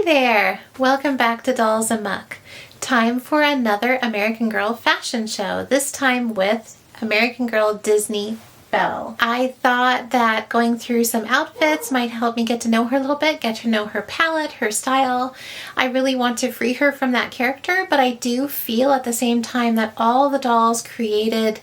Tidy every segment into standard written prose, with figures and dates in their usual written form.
Hi there! Welcome back to Dolls Amok. Time for another American Girl fashion show, this time with American Girl Disney Belle. I thought that going through some outfits might help me get to know her a little bit, get to know her palette, her style. I really want to free her from that character, but I do feel at the same time that all the dolls created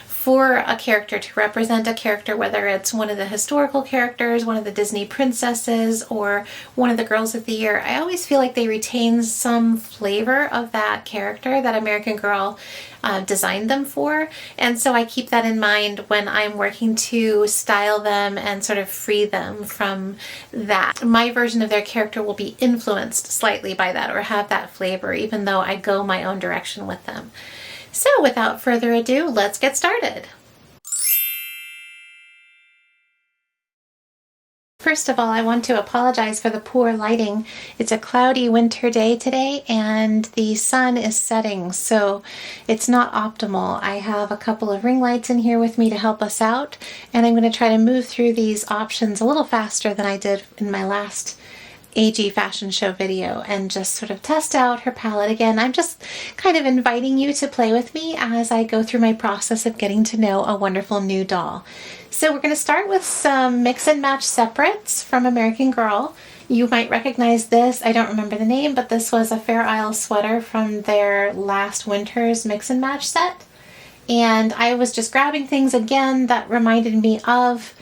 for a character, to represent a character, whether it's one of the historical characters, one of the Disney princesses, or one of the girls of the year, I always feel like they retain some flavor of that character that American Girl designed them for. And so I keep that in mind when I'm working to style them and sort of free them from that. My version of their character will be influenced slightly by that or have that flavor, even though I go my own direction with them. So without further ado, let's get started. First of all, I want to apologize for the poor lighting. It's a cloudy winter day today and the sun is setting, so it's not optimal. I have a couple of ring lights in here with me to help us out, and I'm going to try to move through these options a little faster than I did in my last AG fashion show video and just sort of test out her palette. Again, I'm just kind of inviting you to play with me as I go through my process of getting to know a wonderful new doll. So we're going to start with some mix and match separates from American Girl. You might recognize this. I don't remember the name, but this was a Fair Isle sweater from their last winter's mix and match set. And I was just grabbing things again that reminded me of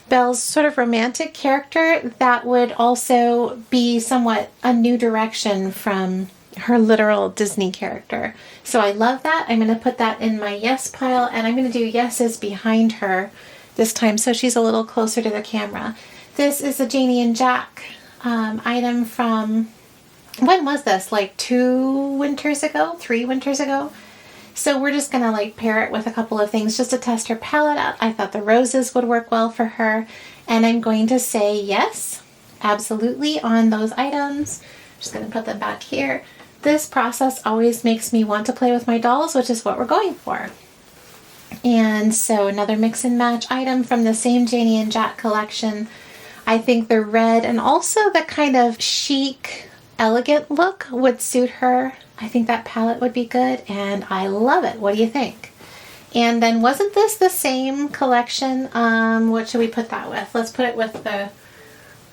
Belle's sort of romantic character that would also be somewhat a new direction from her literal Disney character. So I love that. I'm going to put that in my yes pile, and I'm going to do yeses behind her this time so she's a little closer to the camera. This is a Janie and Jack item from, when was this? Like 2 winters ago? 3 winters ago? So we're just gonna like pair it with a couple of things just to test her palette out. I thought the roses would work well for her, and I'm going to say yes, absolutely, on those items. Just gonna put them back here. This process always makes me want to play with my dolls, which is what we're going for. And so another mix and match item from the same Janie and Jack collection. I think the red and also the kind of chic, elegant look would suit her. I think that palette would be good, and I love it. What do you think? And then wasn't this the same collection? What should we put that with? Let's put it with the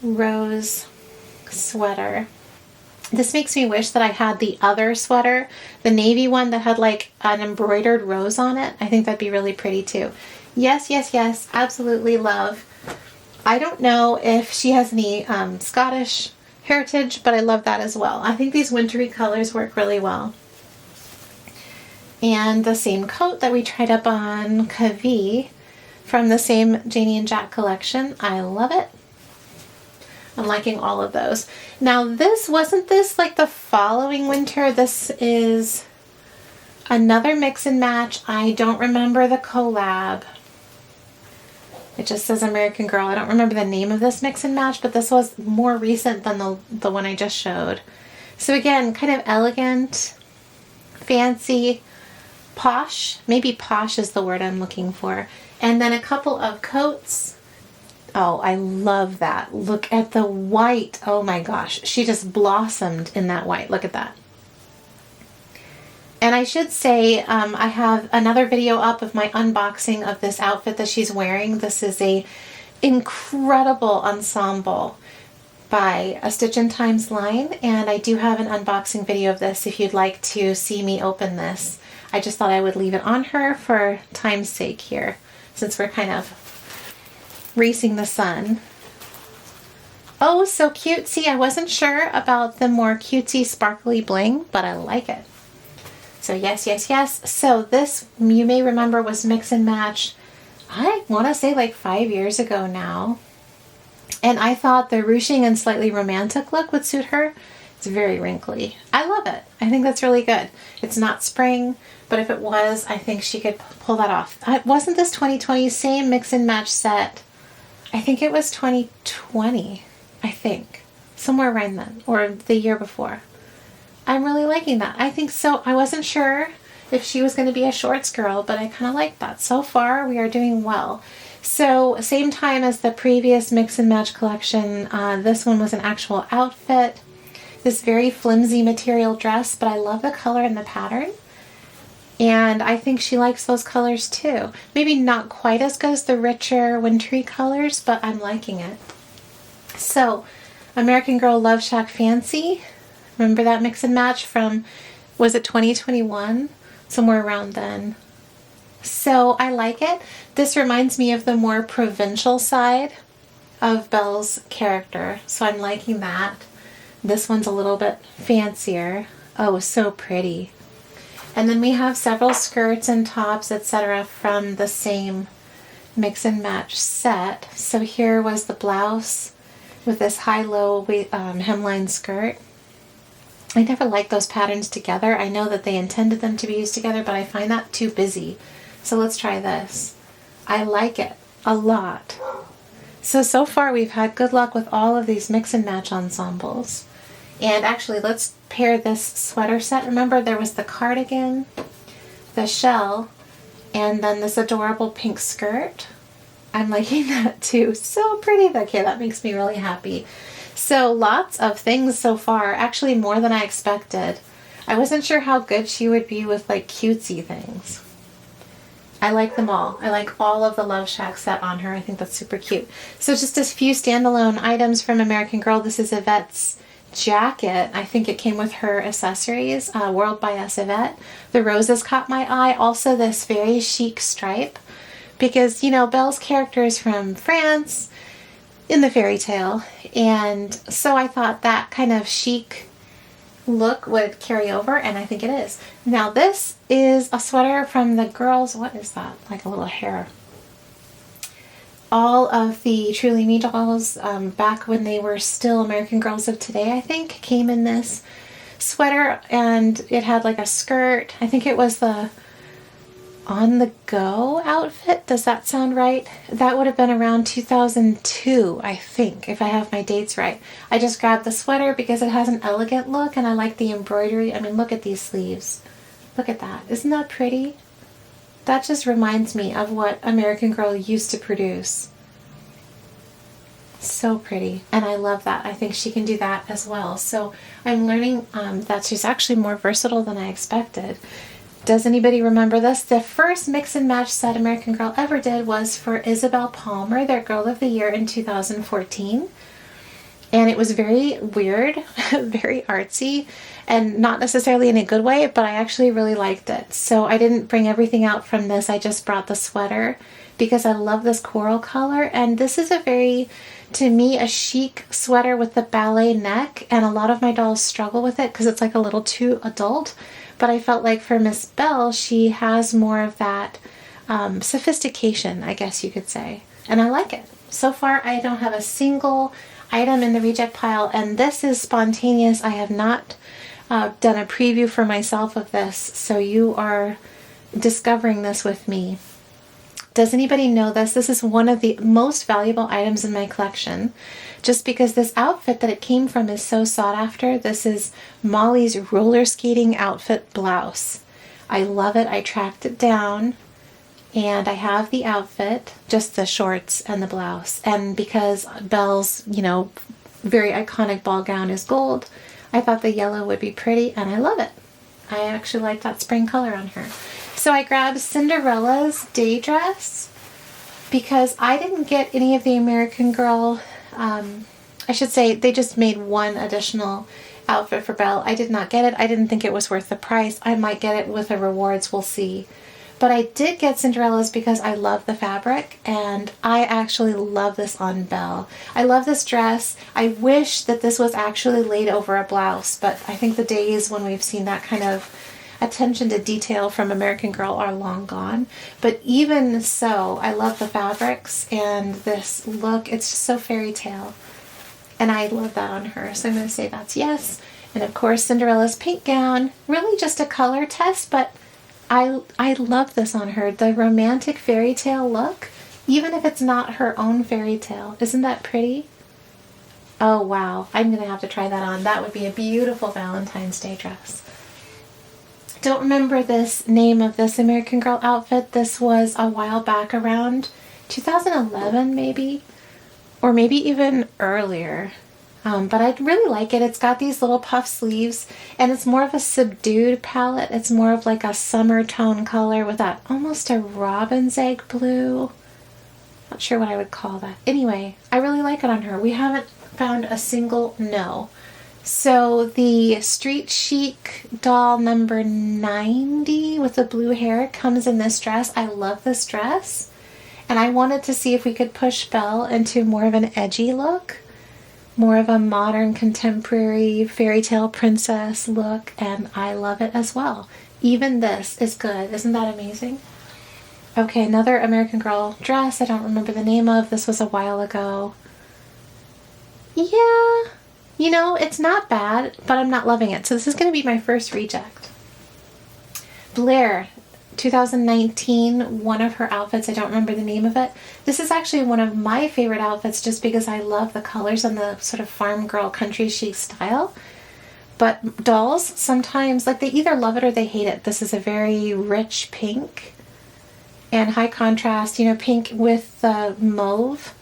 rose sweater. This makes me wish that I had the other sweater, the navy one that had like an embroidered rose on it. I think that'd be really pretty too. Yes, yes, yes, absolutely love. I don't know if she has any Scottish heritage, but I love that as well. I think these wintry colors work really well. And the same coat that we tried up on Kavi from the same Janie and Jack collection. I love it. I'm liking all of those. Now wasn't this like the following winter? This is another mix and match. I don't remember the collab. It just says American Girl. I don't remember the name of this mix and match, but this was more recent than the one I just showed. So again, kind of elegant, fancy, posh. Maybe posh is the word I'm looking for. And then a couple of coats. Oh, I love that. Look at the white. Oh my gosh. She just blossomed in that white. Look at that. And I should say, I have another video up of my unboxing of this outfit that she's wearing. This is a incredible ensemble by A Stitch in Time's line, and I do have an unboxing video of this if you'd like to see me open this. I just thought I would leave it on her for time's sake here, since we're kind of racing the sun. Oh, so cutesy. I wasn't sure about the more cutesy sparkly bling, but I like it. So yes, yes, yes. So this, you may remember, was mix and match, I want to say like 5 years ago now. And I thought the ruching and slightly romantic look would suit her. It's very wrinkly. I love it. I think that's really good. It's not spring, but if it was, I think she could pull that off. Wasn't this 2020? Same mix and match set. I think it was 2020, I think. Somewhere around then, or the year before. I'm really liking that. I think so. I wasn't sure if she was going to be a shorts girl, but I kind of like that. So far, we are doing well. So, same time as the previous mix and match collection, this one was an actual outfit. this very flimsy material dress, but I love the color and the pattern. And I think she likes those colors too. Maybe not quite as good as the richer wintry colors, but I'm liking it. So, American Girl Love Shack Fancy. Remember that mix and match from, was it 2021? Somewhere around then. So I like it. This reminds me of the more provincial side of Belle's character. So I'm liking that. This one's a little bit fancier. Oh, so pretty. And then we have several skirts and tops, etc. from the same mix and match set. So here was the blouse with this high-low hemline skirt. I never liked those patterns together. I know that they intended them to be used together, but I find that too busy. So let's try this. I like it a lot. So far we've had good luck with all of these mix and match ensembles. And actually, let's pair this sweater set. Remember, there was the cardigan, the shell, and then this adorable pink skirt. I'm liking that too. So pretty. Okay, that makes me really happy. So lots of things so far, actually more than I expected. I wasn't sure how good she would be with like cutesy things. I like them all. I like all of the Love Shack set on her. I think that's super cute. So just a few standalone items from American Girl. This is Yvette's jacket. I think it came with her accessories. World by S. Yvette. The roses caught my eye. Also this very chic stripe. Because, you know, Belle's character is from France in the fairy tale. And so I thought that kind of chic look would carry over, and I think it is. Now this is a sweater from the girls. What is that? Like a little hair. All of the Truly Me dolls, back when they were still American Girls of today, I think, came in this sweater, and it had like a skirt. I think it was the On the Go outfit. Does that sound right? That would have been around 2002, I think, if I have my dates right. I just grabbed the sweater because it has an elegant look and I like the embroidery. I mean, look at these sleeves. Look at that. Isn't that pretty? That just reminds me of what American Girl used to produce. So pretty. And I love that. I think she can do that as well. So I'm learning that she's actually more versatile than I expected. Does anybody remember this? The first mix and match set American Girl ever did was for Isabel Palmer, their Girl of the Year in 2014. And it was very weird, very artsy, and not necessarily in a good way, but I actually really liked it. So I didn't bring everything out from this. I just brought the sweater because I love this coral color. And this is a very, to me, a chic sweater with the ballet neck. And a lot of my dolls struggle with it because it's like a little too adult. But I felt like for Miss Belle, she has more of that sophistication, I guess you could say. And I like it. So far, I don't have a single item in the reject pile, and this is spontaneous. I have not done a preview for myself of this, so you are discovering this with me. Does anybody know this? This is one of the most valuable items in my collection, just because this outfit that it came from is so sought after. This is Molly's roller skating outfit blouse. I love it. I tracked it down, and I have the outfit, just the shorts and the blouse. And because Belle's, you know, very iconic ball gown is gold, I thought the yellow would be pretty, and I love it. I actually like that spring color on her. So I grabbed Cinderella's day dress because I didn't get any of the American Girl, I should say they just made one additional outfit for Belle. I did not get it. I didn't think it was worth the price. I might get it with the rewards. We'll see. But I did get Cinderella's because I love the fabric, and I actually love this on Belle. I love this dress. I wish that this was actually laid over a blouse, but I think the days when we've seen that kind of attention to detail from American Girl are long gone. But even so, I love the fabrics and this look. It's just so fairy tale, and I love that on her. So I'm going to say that's yes. And of course, Cinderella's pink gown, really just a color test, but I love this on her. The romantic fairy tale look, even if it's not her own fairy tale. Isn't that pretty? Oh wow, I'm going to have to try that on. That would be a beautiful Valentine's Day dress. Don't remember this name of this American Girl outfit. This was a while back, around 2011 maybe, or maybe even earlier. But I really like it. It's got these little puff sleeves, and it's more of a subdued palette. It's more of like a summer tone color with that almost a robin's egg blue. Not sure what I would call that. Anyway, I really like it on her. We haven't found a single no. So the Street Chic doll number 90 with the blue hair comes in this dress. I love this dress. And I wanted to see if we could push Belle into more of an edgy look. More of a modern, contemporary, fairy tale princess look. And I love it as well. Even this is good. Isn't that amazing? Okay, another American Girl dress I don't remember the name of. This was a while ago. Yeah, you know, it's not bad, but I'm not loving it. So this is going to be my first reject. Blair, 2019, one of her outfits. I don't remember the name of it. This is actually one of my favorite outfits just because I love the colors and the sort of farm girl country chic style. But dolls, sometimes, like, they either love it or they hate it. This is a very rich pink. And high contrast, you know, pink with the mauve.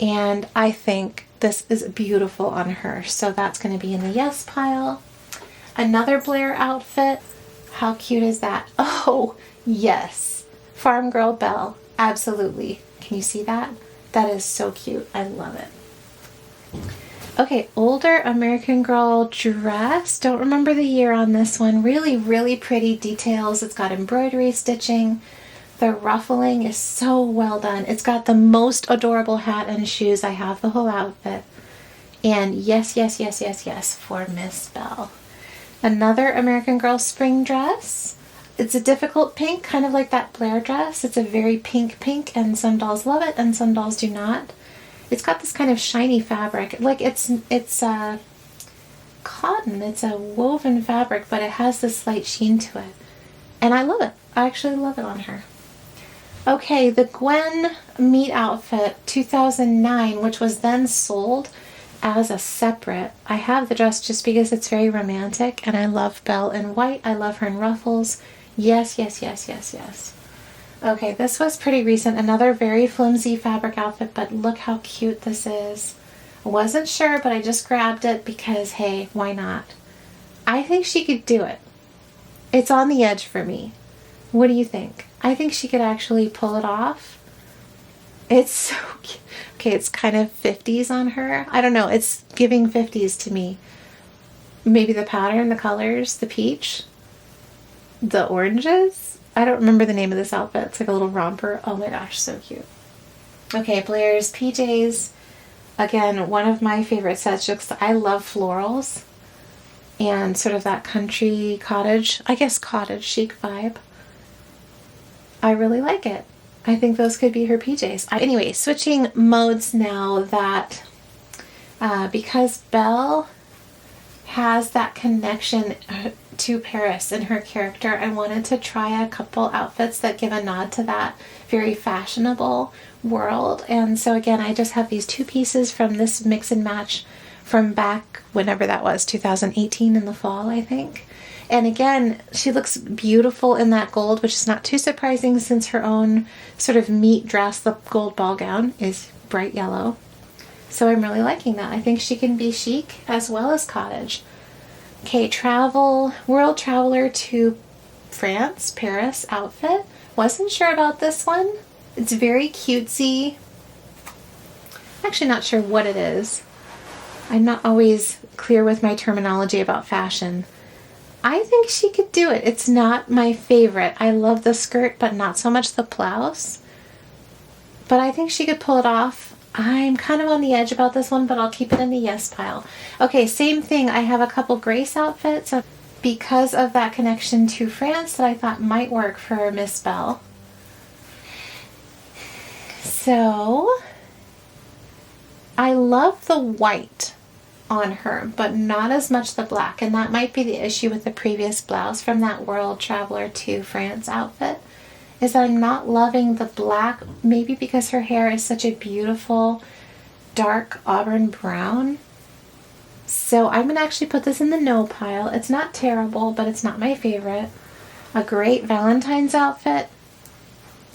And I think this is beautiful on her. So that's going to be in the yes pile. Another Blair outfit. How cute is that? Oh, yes. Farm Girl Belle. Absolutely. Can you see that? That is so cute. I love it. Okay, older American Girl dress. Don't remember the year on this one. Really, really pretty details. It's got embroidery stitching. The ruffling is so well done. It's got the most adorable hat and shoes. I have the whole outfit. And yes, yes, yes, yes, yes for Miss Belle. Another American Girl spring dress. It's a difficult pink, kind of like that Blair dress. It's a very pink, and some dolls love it and some dolls do not. It's got this kind of shiny fabric. Like it's cotton. It's a woven fabric, but it has this slight sheen to it. And I love it. I actually love it on her. Okay, the Gwen meet outfit 2009, which was then sold as a separate. I have the dress just because it's very romantic and I love Belle in white. I love her in ruffles. Yes, yes, yes, yes, yes. Okay, this was pretty recent. Another very flimsy fabric outfit, but look how cute this is. I wasn't sure, but I just grabbed it because, hey, why not? I think she could do it. It's on the edge for me. What do you think? I think she could actually pull it off. It's so cute. Okay, it's kind of 50s on her. I don't know. It's giving 50s to me. Maybe the pattern, the colors, the peach, the oranges. I don't remember the name of this outfit. It's like a little romper. Oh my gosh, so cute. Okay, Blair's PJs. Again, one of my favorite sets. Just I love florals and sort of that country cottage, I guess cottage chic vibe. I really like it. I think those could be her PJs. Anyway, switching modes now that because Belle has that connection to Paris in her character, I wanted to try a couple outfits that give a nod to that very fashionable world. And so again, I just have these two pieces from this mix and match from back whenever that was, 2018 in the fall, I think. And again, she looks beautiful in that gold, which is not too surprising since her own sort of meat dress, the gold ball gown, is bright yellow. So I'm really liking that. I think she can be chic as well as cottage. Okay, World Traveler to France, Paris outfit. Wasn't sure about this one. It's very cutesy. Actually not sure what it is. I'm not always clear with my terminology about fashion. I think she could do it. It's not my favorite. I love the skirt, but not so much the blouse. But I think she could pull it off. I'm kind of on the edge about this one, but I'll keep it in the yes pile. Okay, same thing. I have a couple Grace outfits because of that connection to France that I thought might work for Miss Belle. So, I love the white on her, but not as much the black, and that might be the issue with the previous blouse from that World Traveler to France outfit, is that I'm not loving the black, maybe because her hair is such a beautiful dark auburn brown. So I'm going to actually put this in the no pile. It's not terrible, but it's not my favorite. A great Valentine's outfit.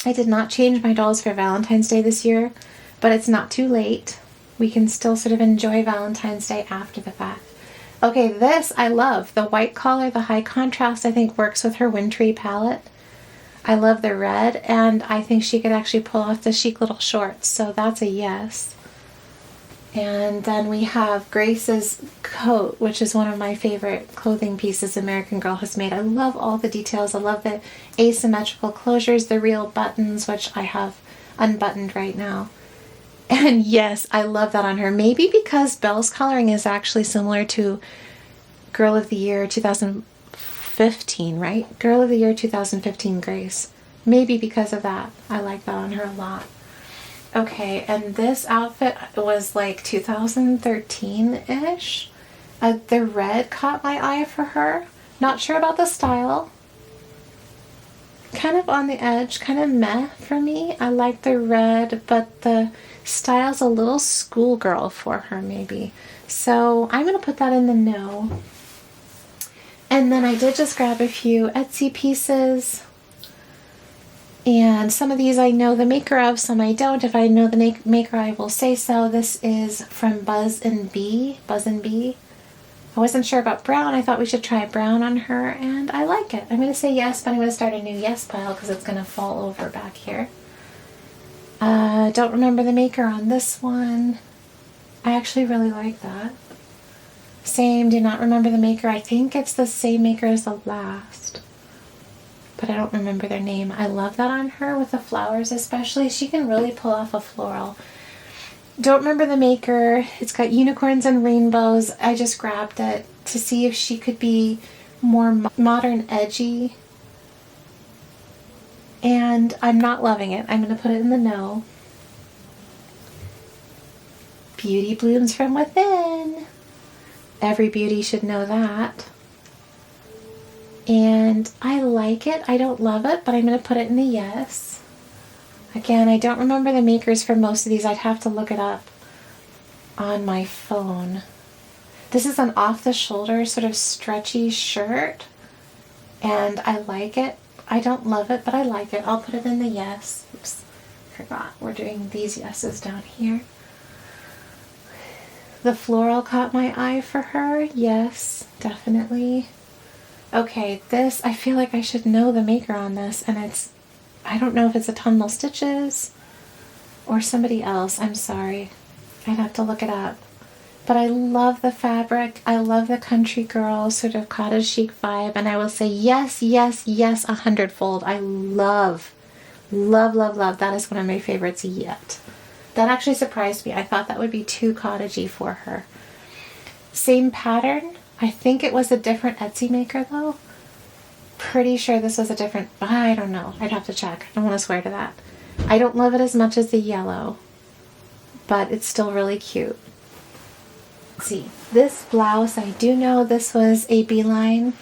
I did not change my dolls for Valentine's Day this year, but it's not too late. we can still sort of enjoy Valentine's Day after the fact. Okay, this I love. The white collar, the high contrast, I think works with her wintry palette. I love the red, and I think she could actually pull off the chic little shorts, so that's a yes. And then we have Grace's coat, which is one of my favorite clothing pieces American Girl has made. I love all the details. I love the asymmetrical closures, the real buttons, which I have unbuttoned right now. And yes, I love that on her. Maybe because Belle's coloring is actually similar to Girl of the Year 2015, right? Girl of the Year 2015 Grace. Maybe because of that. I like that on her a lot. Okay, and this outfit was like 2013-ish. The red caught my eye for her. Not sure about the style. Kind of on the edge, kind of meh for me. I like the red, but the style's a little schoolgirl for her maybe. So I'm going to put that in the no. And then I did just grab a few Etsy pieces. And some of these I know the maker of, some I don't. If I know the maker, I will say so. This is from Buzz and Bee. I wasn't sure about brown. I thought we should try brown on her, and I like it. I'm going to say yes, but I'm going to start a new yes pile because it's going to fall over back here. Don't remember the maker on this one. I actually really like that. Same, do not remember the maker. I think it's the same maker as the last, but I don't remember their name. I love that on her with the flowers especially. She can really pull off a floral. Don't remember the maker. It's got unicorns and rainbows. I just grabbed it to see if she could be more modern edgy. And I'm not loving it. I'm going to put it in the no. Beauty blooms from within. Every beauty should know that. And I like it. I don't love it, but I'm going to put it in the yes. Again, I don't remember the makers for most of these. I'd have to look it up on my phone. This is an off-the-shoulder sort of stretchy shirt, and I like it. I don't love it, but I like it. I'll put it in the yes. Oops, forgot. We're doing these yeses down here. The floral caught my eye for her. Yes, definitely. Okay, this, I feel like I should know the maker on this, and I don't know if it's Autumnal Stitches or somebody else. I'm sorry. I'd have to look it up. But I love the fabric. I love the country girl sort of cottage chic vibe. And I will say yes, yes, yes, 100-fold. I love, love, love, love. That is one of my favorites yet. That actually surprised me. I thought that would be too cottagey for her. Same pattern. I think it was a different Etsy maker though. Pretty sure this was a different, I don't know. I'd have to check. I don't want to swear to that. I don't love it as much as the yellow, but it's still really cute. Let's see, this blouse, I do know this was a Beeline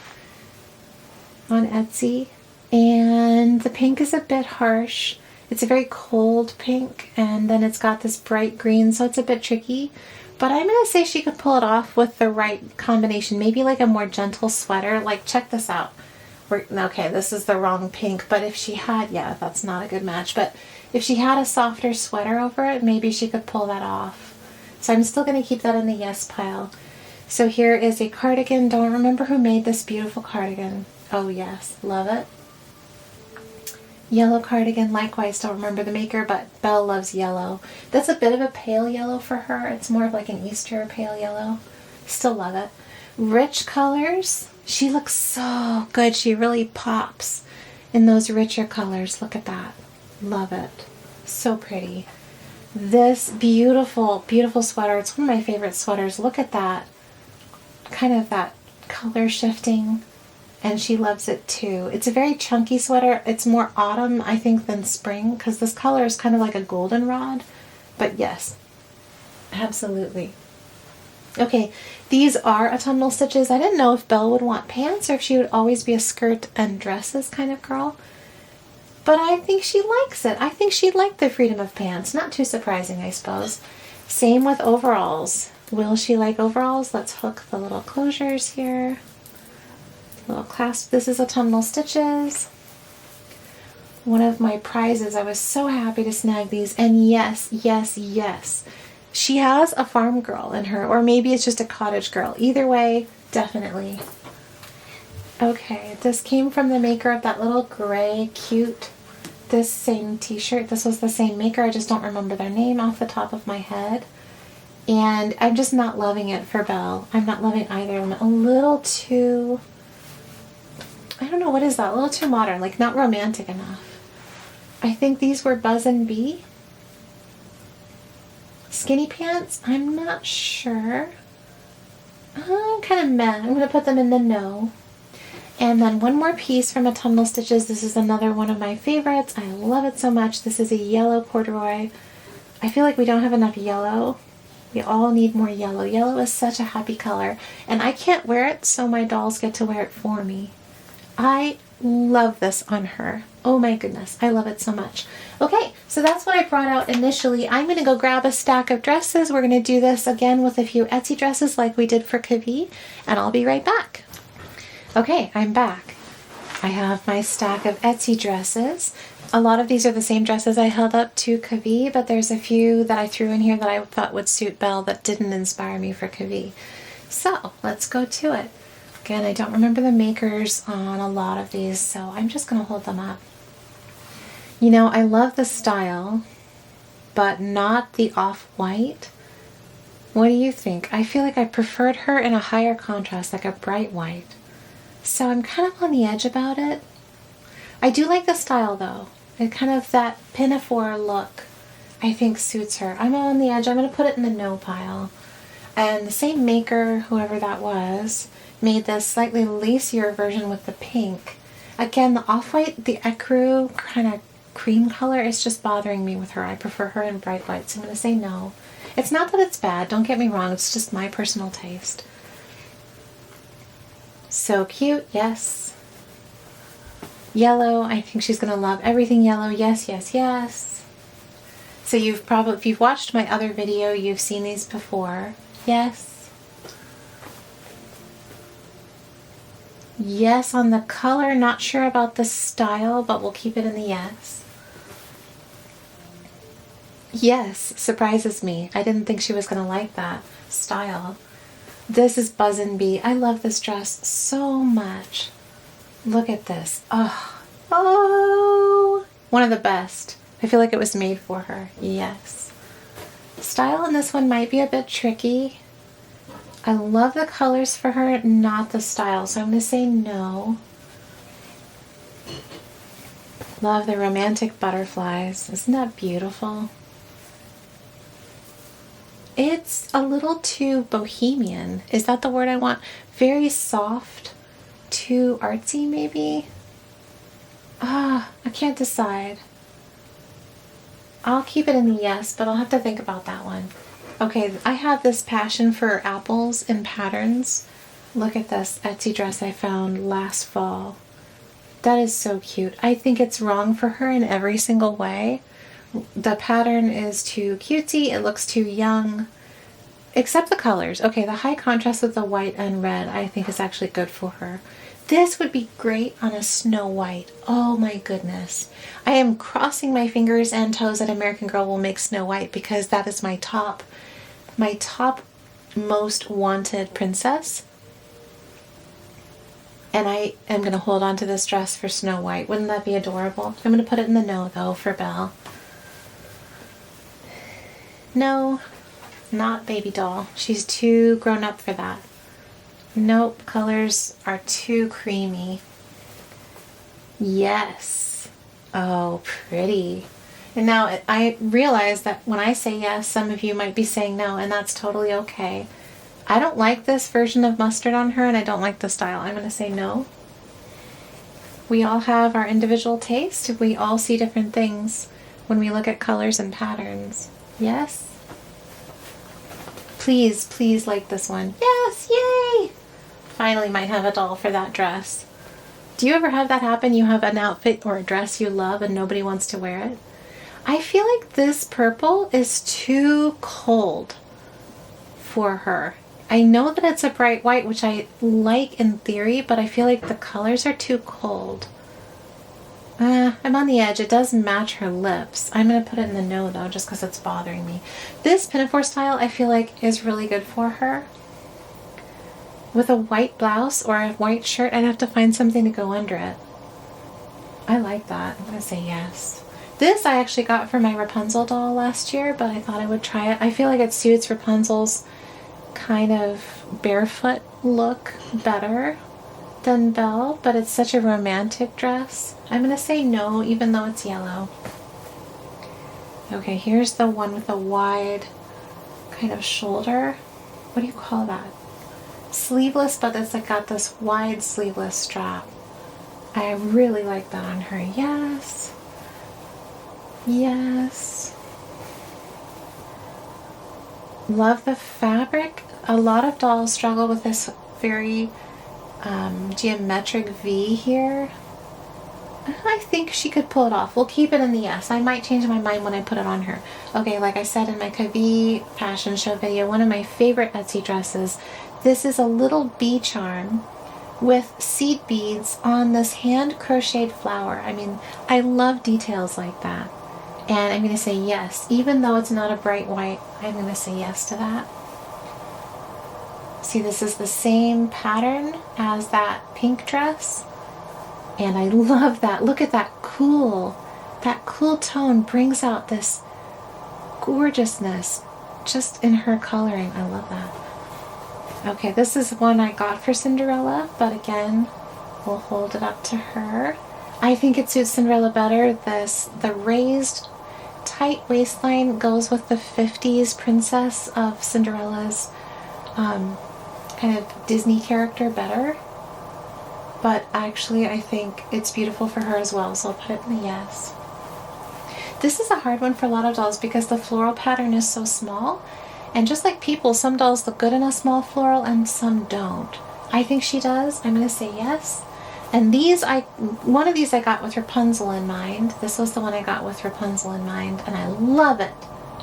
on Etsy, and the pink is a bit harsh. It's a very cold pink, and then it's got this bright green, so it's a bit tricky. But I'm going to say she could pull it off with the right combination. Maybe like a more gentle sweater. Like, check this out. Okay, this is the wrong pink, but if she had, yeah, that's not a good match. But if she had a softer sweater over it, maybe she could pull that off. So I'm still going to keep that in the yes pile. So here is a cardigan. Don't remember who made this beautiful cardigan. Oh yes, love it. Yellow cardigan, likewise, don't remember the maker, but Belle loves yellow. That's a bit of a pale yellow for her. It's more of like an Easter pale yellow. Still love it. Rich colors. She looks so good. She really pops in those richer colors. Look at that. Love it. So pretty. This beautiful, beautiful sweater. It's one of my favorite sweaters. Look at that. Kind of that color shifting. And she loves it too. It's a very chunky sweater. It's more autumn, I think, than spring, because this color is kind of like a goldenrod. But yes, absolutely. Okay, these are autumnal stitches. I didn't know if Belle would want pants or if she would always be a skirt and dresses kind of girl. But I think she likes it. I think she'd like the freedom of pants. Not too surprising, I suppose. Same with overalls. Will she like overalls? Let's hook the little closures here. Little clasp. This is autumnal stitches. One of my prizes. I was so happy to snag these. And yes, yes, yes. She has a farm girl in her, or maybe it's just a cottage girl. Either way, definitely. Okay, this came from the maker of that little gray, cute, this same t-shirt. This was the same maker. I just don't remember their name off the top of my head. And I'm just not loving it for Belle. I'm not loving either of them. A little too, I don't know, what is that? A little too modern, like not romantic enough. I think these were Buzz and Bee. Skinny pants? I'm not sure. Kind of meh. I'm going to put them in the no. And then one more piece from Autumnal Stitches. This is another one of my favorites. I love it so much. This is a yellow corduroy. I feel like we don't have enough yellow. We all need more yellow. Yellow is such a happy color. And I can't wear it, so my dolls get to wear it for me. I love this on her. Oh my goodness. I love it so much. Okay, so that's what I brought out initially. I'm going to go grab a stack of dresses. We're going to do this again with a few Etsy dresses like we did for Kavi. And I'll be right back. Okay, I'm back. I have my stack of Etsy dresses. A lot of these are the same dresses I held up to Kavi, but there's a few that I threw in here that I thought would suit Belle that didn't inspire me for Kavi. So, let's go to it. Again, I don't remember the makers on a lot of these, so I'm just going to hold them up. You know, I love the style, but not the off-white. What do you think? I feel like I preferred her in a higher contrast, like a bright white. So I'm kind of on the edge about it. I do like the style though. It kind of, that pinafore look, I think suits her. I'm on the edge. I'm going to put it in the no pile. And the same maker, whoever that was, made this slightly lacier version with the pink. Again, the off-white, the ecru kind of cream color is just bothering me with her. I prefer her in bright white, so I'm going to say no. It's not that it's bad, don't get me wrong. It's just my personal taste. So cute, yes. Yellow, I think she's going to love everything yellow. Yes, yes, yes. So if you've watched my other video, you've seen these before. Yes. Yes on the color, not sure about the style, but we'll keep it in the yes. Yes, surprises me. I didn't think she was going to like that style. This is Buzz and Bee. I love this dress so much. Look at this. Oh, one of the best. I feel like it was made for her. Yes. Style in this one might be a bit tricky. I love the colors for her, not the style, so I'm going to say no. Love the romantic butterflies. Isn't that beautiful? It's a little too bohemian. Is that the word I want? Very soft, too artsy maybe? I can't decide. I'll keep it in the yes, but I'll have to think about that one. Okay, I have this passion for apples and patterns. Look at this Etsy dress I found last fall. That is so cute. I think it's wrong for her in every single way. The pattern is too cutesy, it looks too young, except the colors. Okay, the high contrast with the white and red I think is actually good for her. This would be great on a Snow White. Oh my goodness. I am crossing my fingers and toes that American Girl will make Snow White because that is my top most wanted princess. And I am going to hold on to this dress for Snow White. Wouldn't that be adorable? I'm going to put it in the no though for Belle. No, not baby doll. She's too grown up for that. Nope, colors are too creamy. Yes. Oh, pretty. And now I realize that when I say yes, some of you might be saying no, and that's totally okay. I don't like this version of mustard on her, and I don't like the style. I'm going to say no. We all have our individual taste. We all see different things when we look at colors and patterns. Yes? Please, please like this one. Yes, yay! Finally might have a doll for that dress. Do you ever have that happen? You have an outfit or a dress you love and nobody wants to wear it? I feel like this purple is too cold for her. I know that it's a bright white, which I like in theory, but I feel like the colors are too cold. I'm on the edge. It does match her lips. I'm going to put it in the no though, just because it's bothering me. This pinafore style I feel like is really good for her. With a white blouse or a white shirt, I'd have to find something to go under it. I like that. I'm going to say yes. This I actually got for my Rapunzel doll last year, but I thought I would try it. I feel like it suits Rapunzel's kind of barefoot look better than Belle, but it's such a romantic dress. I'm going to say no, even though it's yellow. Okay, here's the one with the wide kind of shoulder. What do you call that? Sleeveless, but it's like got this wide sleeveless strap. I really like that on her. Yes. Yes. Love the fabric. A lot of dolls struggle with this very geometric V here. I think she could pull it off. We'll keep it in the yes. I might change my mind when I put it on her. Okay, like I said in my Kavi fashion show video, one of my favorite Etsy dresses, this is a little bee charm with seed beads on this hand crocheted flower. I mean, I love details like that. And I'm going to say yes. Even though it's not a bright white, I'm going to say yes to that. See, this is the same pattern as that pink dress. And I love that. Look at that cool tone brings out this gorgeousness just in her coloring. I love that. Okay, this is one I got for Cinderella, but again, we'll hold it up to her. I think it suits Cinderella better. The raised tight waistline goes with the 50s princess of Cinderella's kind of Disney character better. But actually, I think it's beautiful for her as well, so I'll put it in the yes. This is a hard one for a lot of dolls because the floral pattern is so small. And just like people, some dolls look good in a small floral and some don't. I think she does. I'm going to say yes. And one of these I got with Rapunzel in mind. This was the one I got with Rapunzel in mind, and I love it.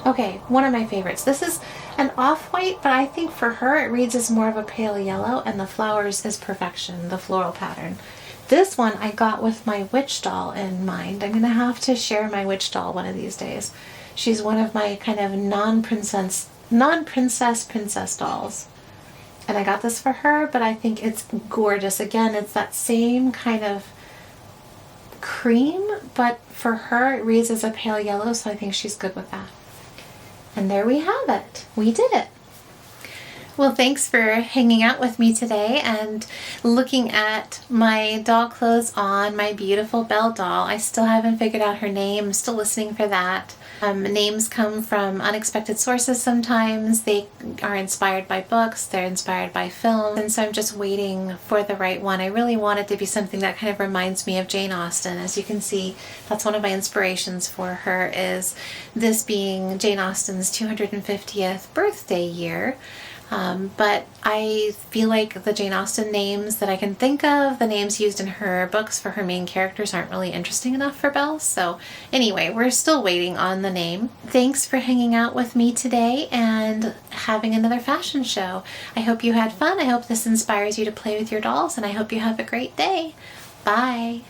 Okay, one of my favorites. This is an off-white, but I think for her it reads as more of a pale yellow, and the flowers is perfection, the floral pattern. This one I got with my witch doll in mind. I'm going to have to share my witch doll one of these days. She's one of my kind of non-princess princess dolls. And I got this for her, but I think it's gorgeous. Again, it's that same kind of cream, but for her it reads as a pale yellow, so I think she's good with that. And there we have it. We did it. Well, thanks for hanging out with me today and looking at my doll clothes on my beautiful Belle doll. I still haven't figured out her name. I'm still listening for that. Names come from unexpected sources sometimes. They are inspired by books, they're inspired by film, and so I'm just waiting for the right one. I really want it to be something that kind of reminds me of Jane Austen. As you can see, that's one of my inspirations for her, is this being Jane Austen's 250th birthday year. But I feel like the Jane Austen names that I can think of, the names used in her books for her main characters, aren't really interesting enough for Belle. So anyway, we're still waiting on the name. Thanks for hanging out with me today and having another fashion show. I hope you had fun. I hope this inspires you to play with your dolls, and I hope you have a great day. Bye.